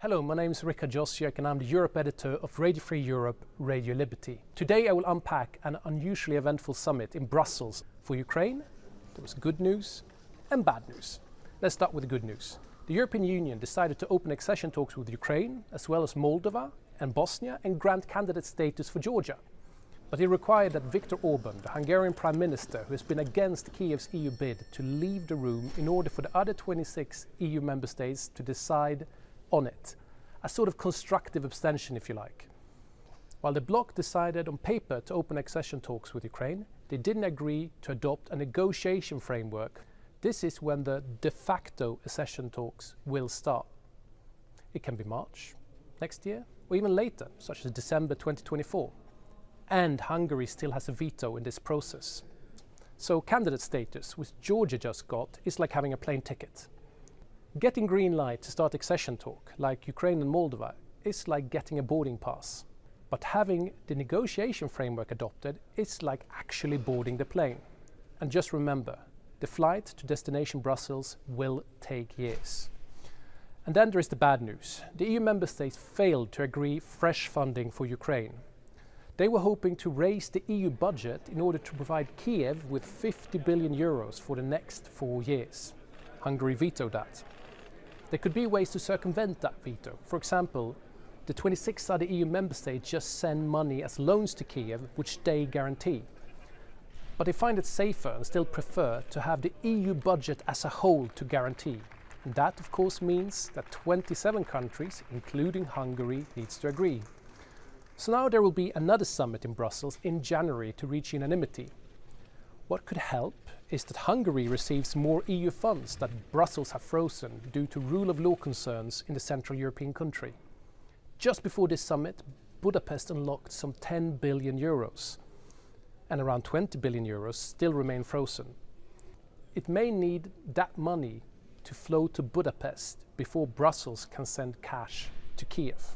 Hello, my name is Richard Josiek and I'm the Europe editor of Radio Free Europe, Radio Liberty. Today I will unpack an unusually eventful summit in Brussels. For Ukraine, there was good news and bad news. Let's start with the good news. The European Union decided to open accession talks with Ukraine, as well as Moldova and Bosnia, and grant candidate status for Georgia. But it required that Viktor Orban, the Hungarian Prime Minister, who has been against Kiev's EU bid, to leave the room in order for the other 26 EU member states to decide on it. A sort of constructive abstention, if you like. While the bloc decided on paper to open accession talks with Ukraine, they didn't agree to adopt a negotiation framework. This is when the de facto accession talks will start. It can be March next year, or even later, such as December 2024. And Hungary still has a veto in this process. So candidate status, which Georgia just got, is like having a plane ticket. Getting green light to start accession talk, like Ukraine and Moldova, is like getting a boarding pass. But having the negotiation framework adopted is like actually boarding the plane. And just remember, the flight to destination Brussels will take years. And then there is the bad news. The EU member states failed to agree fresh funding for Ukraine. They were hoping to raise the EU budget in order to provide Kiev with 50 billion euros for the next 4 years. Hungary vetoed that. There could be ways to circumvent that veto. For example, the 26 other EU member states just send money as loans to Kiev, which they guarantee. But they find it safer and still prefer to have the EU budget as a whole to guarantee. And that, of course, means that 27 countries, including Hungary, needs to agree. So now there will be another summit in Brussels in January to reach unanimity. What could help is that Hungary receives more EU funds that Brussels have frozen due to rule of law concerns in the Central European country. Just before this summit, Budapest unlocked some 10 billion euros, and around 20 billion euros still remain frozen. It may need that money to flow to Budapest before Brussels can send cash to Kiev.